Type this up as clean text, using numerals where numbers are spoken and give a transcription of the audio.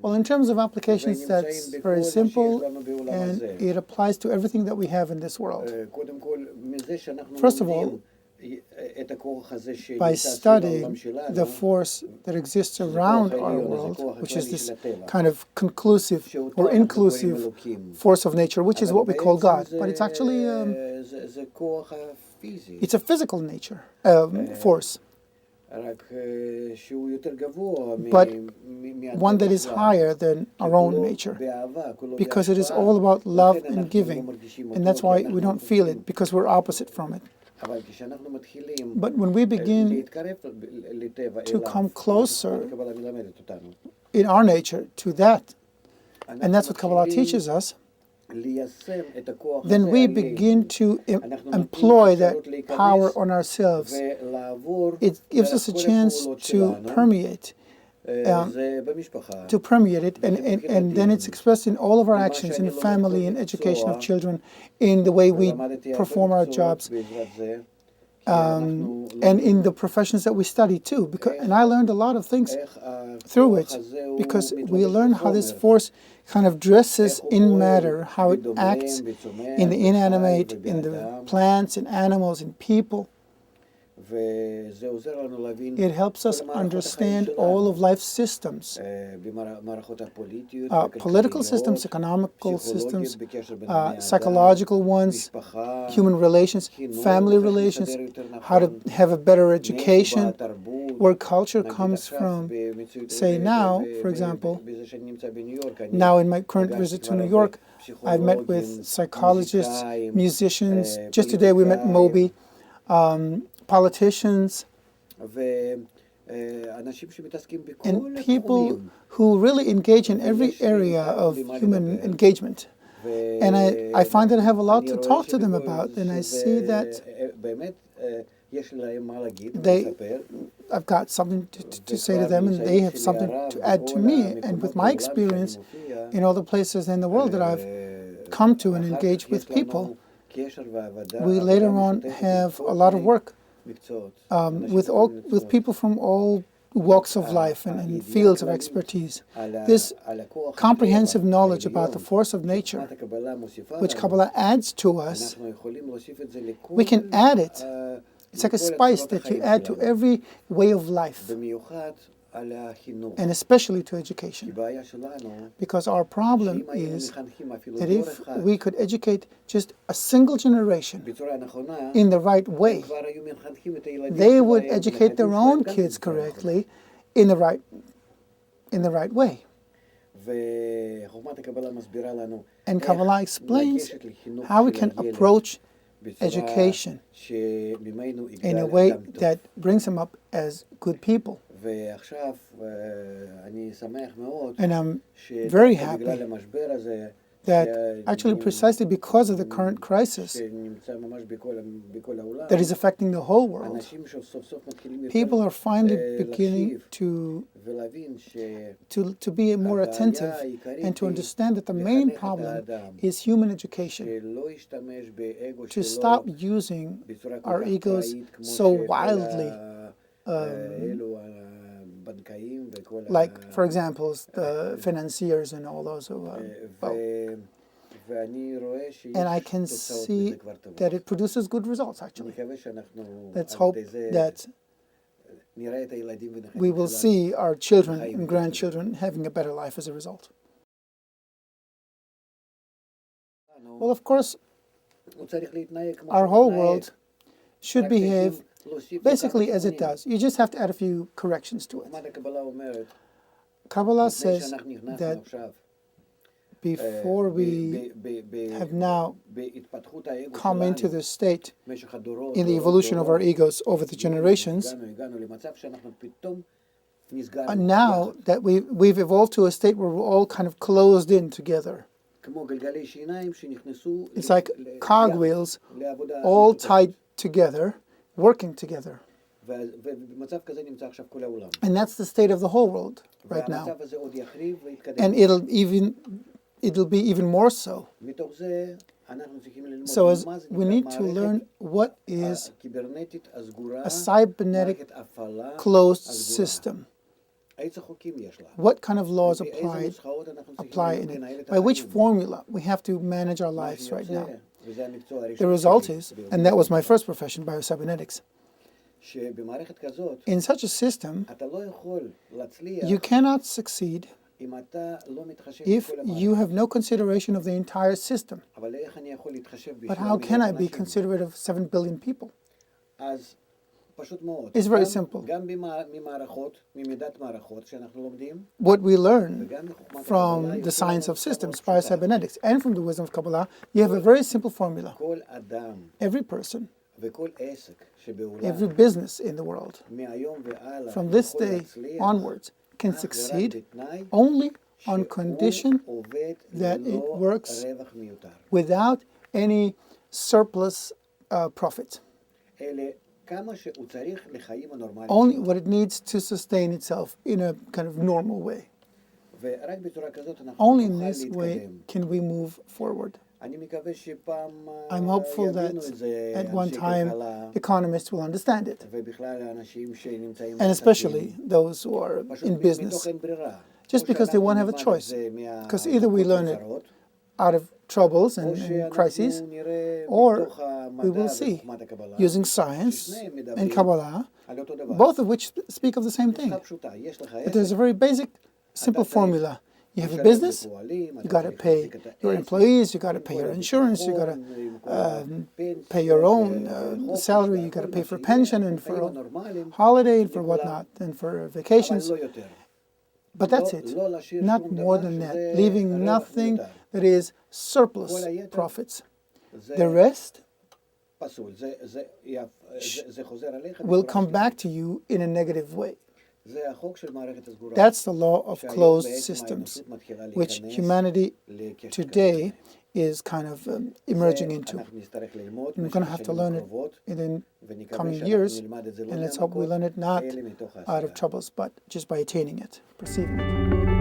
Well, in terms of applications, that's very simple, and it applies to everything that we have in this world. First of all, by studying the force that exists around our world, which is this kind of conclusive or inclusive force of nature, which is what we call God. But it's actually it's a physical nature force, but one that is higher than our own nature, because it is all about love and giving, and that's why we don't feel it, because we're opposite from it. But when we begin to come closer in our nature to that, and that's what Kabbalah teaches us, then we begin to employ that power on ourselves. It gives us a chance to permeate it, and then it's expressed in all of our actions, in the family, in education of children, in the way we perform our jobs, and in the professions that we study too. And I learned a lot of things through it, because we learn how this force kind of dresses in matter, how it acts in the inanimate, in the plants, in animals, in people. It helps us understand all of life's systems, political systems, economical systems, psychological ones, human relations, family relations, how to have a better education, where culture comes from. Say now, for example, now in my current visit to New York, I've met with psychologists, musicians. Just today we met Moby. Politicians, and people who really engage in every area of human engagement. And I find that I have a lot to talk to them about, and I see that I've got something to say to them, and they have something to add to me. And with my experience in all the places in the world that I've come to and engaged with people, we later on have a lot of work with people from all walks of life and fields of expertise. This comprehensive knowledge about the force of nature, which Kabbalah adds to us, we can add it. It's like a spice that you add to every way of life, and especially to education. Because our problem is that if we could educate just a single generation in the right way, they would educate their own kids correctly in the right way. And Kabbalah explains how we can approach education in a way that brings them up as good people. And I'm very happy that actually precisely because of the current crisis that is affecting the whole world, people are finally beginning to be more attentive and to understand that the main problem is human education. To stop using our egos so wildly, like, for example, the financiers and all those who and I can see that it produces good results, actually. Let's hope that we will see our children and grandchildren having a better life as a result. Well, of course, our whole world should behave basically as it does. You just have to add a few corrections to it. Kabbalah says that before we have now come into this state in the evolution of our egos over the generations, and now that we've evolved to a state where we're all kind of closed in together. It's like cogwheels all tied together, working together. And that's the state of the whole world right now. And it'll be even more so. So as we need to learn what is a cybernetic closed system. What kind of laws apply in it? By which formula we have to manage our lives right now? The result is, and that was my first profession, biocybernetics. In such a system, you cannot succeed if you have no consideration of the entire system. But how can I be considerate of 7 billion people? It's very simple. What we learn from the science of systems, biocybernetics, and from the wisdom of Kabbalah, you have a very simple formula. Every person, every business in the world, from this day onwards, can succeed only on condition that it works without any surplus profit. Only what it needs to sustain itself in a kind of normal way. Only in this way can we move forward. I'm hopeful that at one time economists will understand it, and especially those who are in business, just because they won't have a choice. Because either we learn it out of troubles and crises, or we will see, using science and Kabbalah, both of which speak of the same thing. But there's a very basic, simple formula. You have a business, you got to pay your employees, you got to pay your insurance, you got to pay your own salary, you got to pay for pension and for holiday and for whatnot and for vacations. But that's it, not more than that, leaving nothing that is surplus profits. The rest will come back to you in a negative way. That's the law of closed systems, which humanity today is kind of emerging into. And we're going to have to learn it in the coming years, and let's hope we learn it not out of troubles, but just by attaining it, perceiving it.